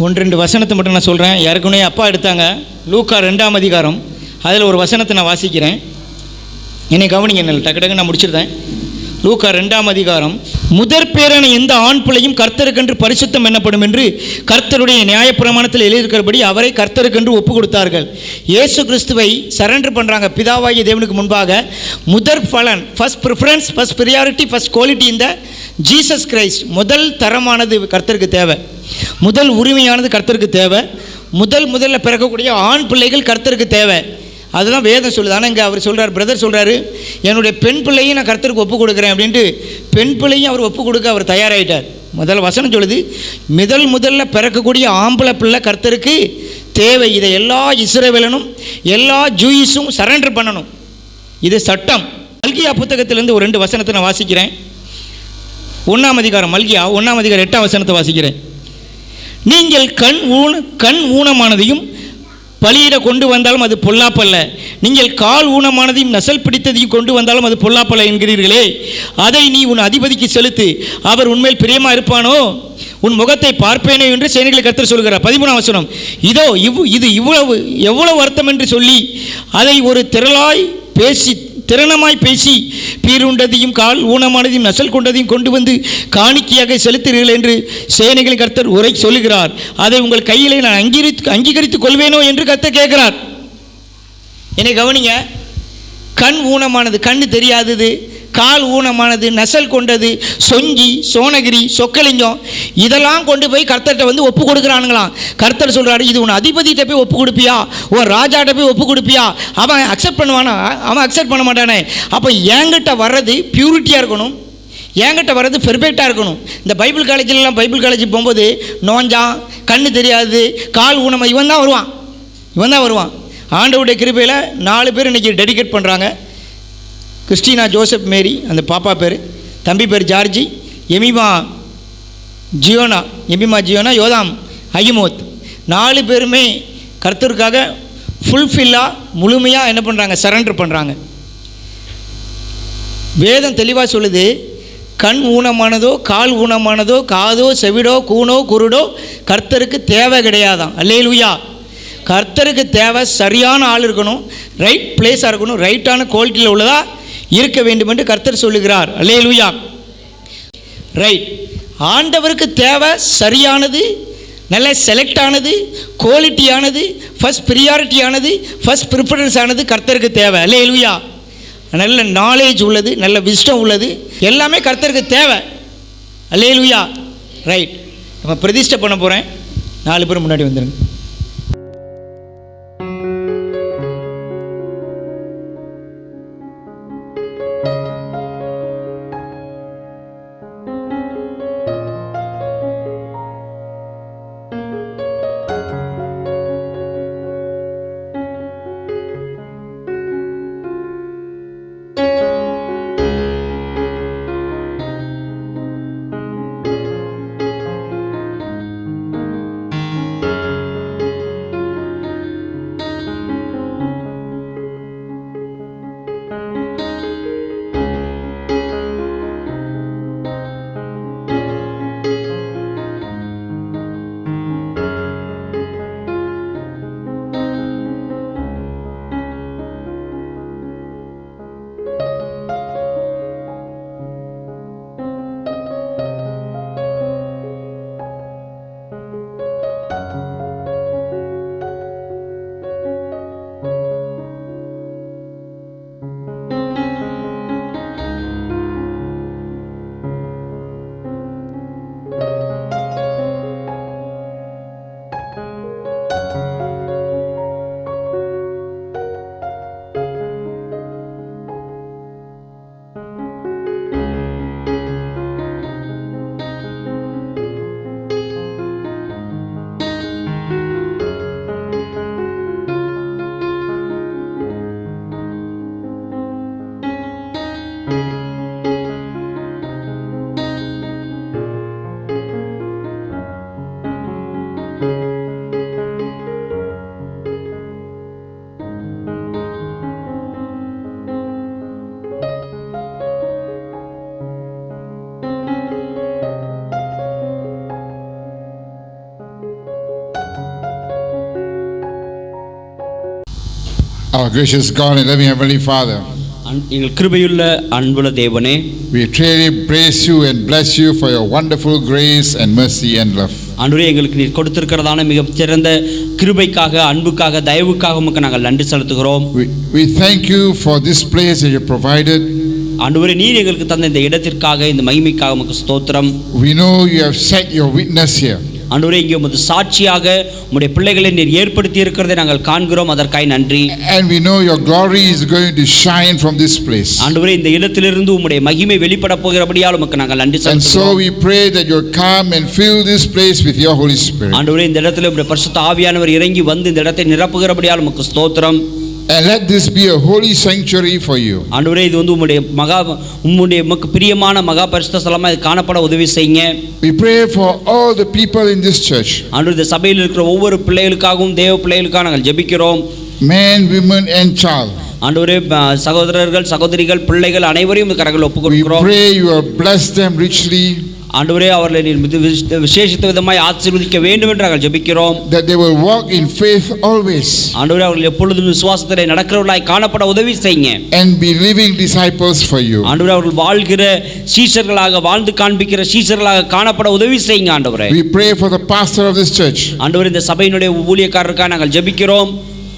ஒன்று ரெண்டு வசனத்தை மட்டும் நான் சொல்கிறேன். ஏற்கனவே அப்பா எடுத்தாங்க. லூக்கா 2ஆம் அதிகாரம், அதில் ஒரு வசனத்தை நான் வாசிக்கிறேன். என்னை கவனிங்க, என்ன டக்கு டக்கு நான் முடிச்சிருந்தேன். லூக்கா 2ஆம் அதிகாரம், முதற் பேரான எந்த ஆண் பிள்ளையும் கர்த்தருக்கென்று பரிசுத்தம் என்னப்படும் என்று கர்த்தருடைய நியாயப்பிரமாணத்தில் எழுதியிருக்கிறபடி அவரை கர்த்தருக்கென்று ஒப்பு கொடுத்தார்கள். இயேசு கிறிஸ்துவை சரண்டர் பண்ணுறாங்க பிதாவாகிய தேவனுக்கு முன்பாக. முதற் பலன், first preference, first priority, first quality இந்த ஜீசஸ் கிரைஸ்ட். முதல் தரமானது கர்த்தருக்கு தேவை, முதல் உரிமையானது கர்த்தருக்கு தேவை, முதல்ல பிறக்கக்கூடிய ஆண் பிள்ளைகள் கர்த்தருக்கு தேவை. அதுதான் வேதம் சொல்லுது. ஆனால் இங்கே அவர் சொல்கிறார், பிரதர் சொல்கிறாரு, என்னுடைய பெண் பிள்ளையும் நான் கர்த்தருக்கு ஒப்பு கொடுக்குறேன் அப்படின்ட்டு பெண் பிள்ளையும் அவர் ஒப்பு கொடுக்க அவர் தயாராகிட்டார். முதல் வசனம் சொல்லுது, முதல்ல பிறக்கக்கூடிய ஆம்பளை பிள்ளை கர்த்தருக்கு தேவை. இதை எல்லா இஸ்ரவேலனும் எல்லா ஜூயிஸும் சரண்டர் பண்ணணும். இது சட்டம். மல்கியா புத்தகத்திலேருந்து ஒரு 2 வசனத்தை நான் வாசிக்கிறேன். 1ஆம் அதிகாரம், மல்கியா 1ஆம் அதிகாரம் 8ஆம் வசனத்தை வாசிக்கிறேன். நீங்கள் கண் ஊனமானதையும் பலியிட கொண்டு வந்தாலும் அது பொல்லாப்பல்ல, நீங்கள் கால் ஊனமானதையும் நசல் பிடித்ததையும் கொண்டு வந்தாலும் அது பொல்லாப்பல்ல என்கிறீர்களே, அதை நீ உன் அதிபதிக்கு செலுத்து, அவர் உண்மையில் பிரியமாக இருப்பானோ, உன் முகத்தை பார்ப்பேனோ என்று சேனைகளை கர்த்தர் சொல்கிறார். 13ஆம் வசனம், இதோ இது எவ்வளவு வருத்தம் என்று சொல்லி அதை ஒரு திறனமாய் பேசி பீருண்டதையும் கால் ஊனமானதையும் நசல் கொண்டதையும் கொண்டு வந்து காணிக்கையாக செலுத்துகிறீர்கள் என்று சேனைகளின் கர்த்தர் உரை சொல்லுகிறார். அதை உங்கள் கையிலே நான் அங்கீகரித்துக் கொள்வேனோ என்று கர்த்தர் கேட்கிறார். என்னை கவனிங்க, கண் ஊனமானது, கண்ணு தெரியாதது, கால் ஊனமானது, நசல் கொண்டது, சொங்கி, சோனகிரி, சொக்கலிங்கம், இதெல்லாம் கொண்டு போய் கர்த்தர்கிட்ட வந்து ஒப்பு கொடுக்குறானுங்களாம். கர்த்தர் சொல்கிறாரு, இது உன் அதிபதிகிட்ட போய் ஒப்பு கொடுப்பியா, உன் ராஜாட்ட போய் ஒப்பு கொடுப்பியா? அவன் அக்செப்ட் பண்ணுவானா? அவன் அக்செப்ட் பண்ண மாட்டானே. அப்போ என்கிட்ட வர்றது பியூரிட்டியாக இருக்கணும், என்கிட்ட வர்றது பெர்ஃபெக்டாக இருக்கணும். இந்த பைபிள் காலேஜுக்கு போகும்போது நோஞ்சான், கண்ணு தெரியாது, கால் ஊனமா, இவன் தான் வருவான். ஆண்டவருடைய கிருபையில் 4 பேர் இன்றைக்கி டெடிகேட் பண்ணுறாங்க. கிறிஸ்டினா ஜோசப் மேரி, அந்த பாப்பா பேர், தம்பி பேர் ஜார்ஜி, எமிமா ஜியோனா, யோதாம் அகிமோத், 4 பேருமே கர்த்தருக்காக ஃபுல்ஃபில்லாக முழுமையாக என்ன பண்ணுறாங்க, சரண்டர் பண்ணுறாங்க. வேதம் தெளிவாக சொல்லுது, கண் ஊனமானதோ கால் ஊனமானதோ காதோ செவிடோ கூனோ குருடோ கர்த்தருக்கு தேவை கிடையாதான். அல்லேலூயா. கர்த்தருக்கு தேவை சரியான ஆள் இருக்கணும், ரைட் பிளேஸாக இருக்கணும், ரைட்டான குவாலிட்டியில் உள்ளதாக இருக்க வேண்டும் என்று கர்த்தர் சொல்லுகிறார். அல்லேலூயா. ரைட். ஆண்டவருக்கு தேவை சரியானது, நல்ல செலக்ட் ஆனது, குவாலிட்டியானது, ஃபர்ஸ்ட் ப்ரியாரிட்டியானது, ஃபர்ஸ்ட் ப்ரிஃபரன்ஸ் ஆனது கர்த்தருக்கு தேவை. அல்லேலூயா. நல்ல நாலேஜ் உள்ளது, நல்ல விஸ்டம் உள்ளது, எல்லாமே கர்த்தருக்கு தேவை. அல்லேலூயா. ரைட். நம்ம பிரதிஷ்டை பண்ண போகிறேன். 4 பேர் முன்னாடி வந்துடுங்க. Our gracious God and loving Heavenly Father, எங்கள் கிருபையுள்ள அன்புள்ள தேவனே, we truly praise you and bless you for your wonderful grace and mercy and love. ஆண்டவரே, எங்களுக்கு நீர் கொடுத்திருக்கிறதான மிக சிறந்த கிருபைக்காக, அன்புக்காக, தயவுக்காக உமக்கு நாங்கள் நன்றி செலுத்துகிறோம். We thank you for this place that you provided. ஆண்டவரே, நீர் எங்களுக்கு தந்த இந்த இடத்திற்காக, இந்த மகிமைக்காக உமக்கு ஸ்தோத்திரம். We know you have set your witness here. ஆண்டவரே, இங்கே உமது சாட்சியாக உம்முடைய பிள்ளைகளை நீர் ஏற்படுத்தி இருக்கிறதை நாங்கள் காண்கிறோம். அதற்காக நன்றி. And we know your glory is going to shine from this place. ஆண்டவரே, இந்த இடத்திலிருந்து உம்முடைய மகிமை வெளிப்பட போகிறபடியால் உமக்கு நாங்கள் நன்றி And so செலுத்துகிறோம். we pray that you'll come and fill this place with your Holy Spirit. ஆண்டவரே, இந்த இடத்துல உம்முடைய பரிசுத்த ஆவியானவர் இறங்கி வந்து இந்த இடத்தை நிரப்புகிறபடியால் உமக்கு ஸ்தோத்திரம். And let this be a holy sanctuary for you. ஆண்டவரே, இது வந்து உம்முடைய உமக்கு பிரியமான மகா பரிசுத்த ஸ்தலமா இது காணப்பட உதவி செய்யுங்க. We pray for all the people in this church. ஆண்டவரே, இந்த சபையில் இருக்கிற ஒவ்வொரு பிள்ளைகளுக்காகவும், தேவ பிள்ளைகளுக்காக நாங்கள் ஜெபிக்கிறோம். Men, women and child. ஆண்டவரே, சகோதரர்கள், சகோதரிகள், பிள்ளைகள் அனைவரையும் இந்த கரங்களில் We ஒப்புக்கொடுக்கிறோம். pray you will bless them richly. ஆண்டவரே, அவர்களை நீர் விசேஷித்த விதமாய் ஆசீர்வதிக்க வேண்டும் என்று நாங்கள் ஜெபிக்கிறோம். That they will walk in faith always. ஆண்டவரே, அவர்கள் எப்பொழுதும் விசுவாசத்திலே நடக்கிறவர்களாய் காணப்பட உதவி செய்யுங்க. And be living disciples for you. ஆண்டவரே, அவர்கள் வாழ்கிற சீஷர்களாக, வாழ்ந்து காண்பிக்கிற சீஷர்களாக காணப்பட உதவி செய்யுங்க. ஆண்டவரே, We pray for the pastor of this church. ஆண்டவரே, இந்த சபையினுடைய ஊழியக்காரருக்காக நாங்கள் ஜெபிக்கிறோம்.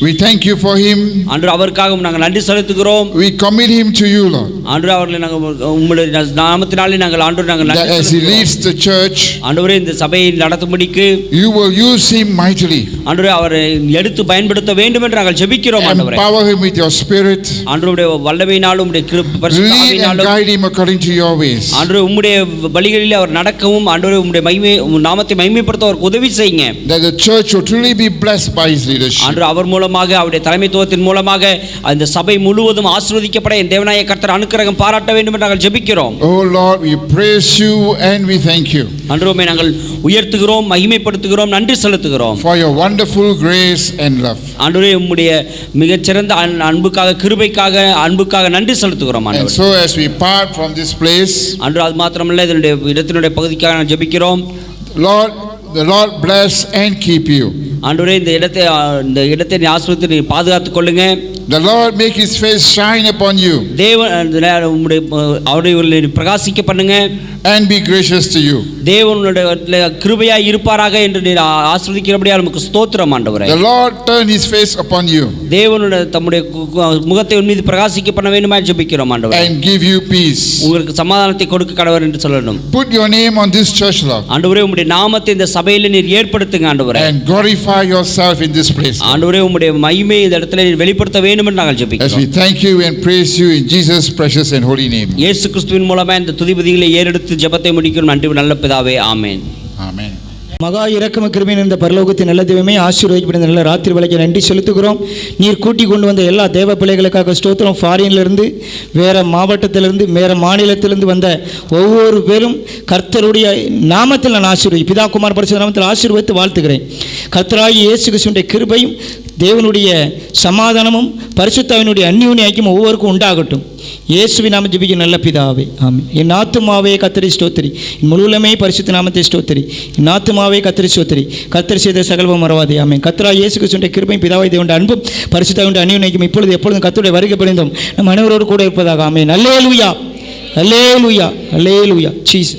We thank you for him. ஆண்டவரே, அவருக்காகவும் நாங்கள் நன்றி செலுத்துகிறோம். We commit him to you, Lord. ஆண்டவரே, அவர்களை நாங்கள் உம்முடைய நாமத்தினாலே நாங்கள் நாங்கள் That நன்றி as he செலுத்துகிறோம். leads the church, ஆண்டவரே, இந்த சபையை நடத்தும்படிக்கு you will use him mightily. ஆண்டவரே, அவரை எடுத்து பயன்படுத்த வேண்டும் என்று நாங்கள் ஜெபிக்கிறோம். ஆண்டவரே, Empower him with your spirit. ஆண்டவருடைய வல்லமையினாலும் உம்முடைய பரிசுத்த Lead and ஆவியினாலும் guide him according to your ways. ஆண்டவரே, உம்முடைய வழிகளில் அவர் நடக்கவும், ஆண்டவரே, உம்முடைய மகிமை நாமத்தை மகிமைப்படுத்த அவருக்கு உதவி செய்யுங்க. That the church will truly be blessed by his leadership. ஆண்டவரே, அவர் மூலமாக, அவருடைய தலைமைத்துவத்தின் மூலமாக அந்த சபை முழுவதும் ஆசீர்வதிக்கப்பட என் தேவனாய கர்த்தர் அனுக்கிரகம் பாராட்ட வேண்டும் என்று நாங்கள் ஜெபிக்கிறோம். Oh Lord, we praise you and we thank you ஆண்டவரே, நாங்கள் உயர்த்துகிறோம், மகிமைப்படுத்துகிறோம், நன்றி செலுத்துகிறோம். for your wonderful grace and love. ஆண்டவரே, உம்முடைய மிகச்சிறந்த அன்புக்காக, கிருபைக்காக, அன்புக்காக நன்றி செலுத்துகிறோம். And ஆண்டவரே, so as we part from this place, ஆண்டவரே, அது மாத்திரமல்ல, இதனுடைய இடத்தினுடைய பகுதிக்காக நான் ஜெபிக்கிறோம். Lord, the Lord bless and keep you. ஆண்டவரே, இந்த இடத்தை நீ ஆசீர்வதித்து நீ பாதுகாத்துக் கொள்ளுங்க. The Lord make his face shine upon you தேவன் அவருடைய பிரகாசிக்க பண்ணுங்க. and be gracious to you. தேவனுடைய கிருபையாய் இருப்பாராக என்று நீர் ஆசீர்வதிக்கிறபடியால் உமக்கு ஸ்தோத்திரம். ஆண்டவரே, The Lord turn his face upon you தேவனுடைய தம்முடைய முகத்தை உன் மீது பிரகாசிக்க பண்ண வேண்டுமா ஜெபிக்கிறோம். ஆண்டவரே, and give you peace. உங்களுக்கு சமாதானத்தை கொடுக்க கடவர் என்று சொல்லணும். Put your name on this church, Lord, ஆண்டவரே, உம்முடைய நாமத்தை இந்த சபையில நீர் ஏற்படுத்துங்க. ஆண்டவரே, and glorify yourself in this place. ஆண்டவரே, உம்முடைய மகிமையை இந்த இடத்துல நீர் வெளிப்படுத்த வேண்டும் என்று நாங்கள் As ஜெபிக்கிறோம். we thank you and praise you in Jesus' precious and holy name. இயேசு கிறிஸ்துவின் மூலமா இந்த துதிபதிகளை ஏறெடுத்து ஜெபத்தை முடிக்கிறோம். நன்றி நல்ல பிதாவே, ஆமென். Amen. மகா இரக்கம கிருபையின் இந்த பரலோகத்தின் நல்ல தெய்வமே, ஆசீர்வதிக்கப்பட்ட நல்ல ராத்திரி வேளைக்கு நன்றி செலுத்துகிறோம். நீர் கூட்டி கொண்டு வந்த எல்லா தேவ பிள்ளைகளுக்காக ஸ்தோத்திரம். ஃபாரின்லேருந்து, வேறு மாவட்டத்திலிருந்து, வேறு மாநிலத்திலிருந்து வந்த ஒவ்வொரு பேரும் கர்த்தருடைய நாமத்தில் நான் பிதா குமார் பரிசுத்த நாமத்தில் ஆசீர்வதித்து வாழ்த்துகிறேன். கர்த்தராகிய இயேசு கிறிஸ்துவினுடைய கிருபையும், தேவனுடைய சமாதானமும், பரிசுத்தாவினுடைய அந்யோன்ய ஐக்கியம் ஒவ்வொருக்கும் உண்டாகட்டும். இயேசுவின் நாம ஜெபிக்க நல்ல பிதாவே, ஆமென். என் ஆத்துமாவே கர்த்தரை ஸ்தோத்திரி, என் முழுவதுமே பரிசுத்த நாமத்தை ஸ்தோத்திரி. என் ஆத்துமாவே கர்த்தரை ஸ்தோத்திரி, கர்த்தர் செய்த சகலமும் மறவாதே, ஆமென். கர்த்தராகிய இயேசு கிறிஸ்துவினுடைய கிருபையும், பிதாவை தேவனுடைய அன்பும், பரிசுத்தாவினுடைய அந்யோன்ய ஐக்கியம் இப்பொழுது எப்பொழுதும் கர்த்தருடைய வருகை பரிந்தும் நம் அனைவரோடு கூட இருப்பதாக, ஆமென். அல்லேலூயா, அல்லேலூயா, அல்லேலூயா. ஜீசஸ்.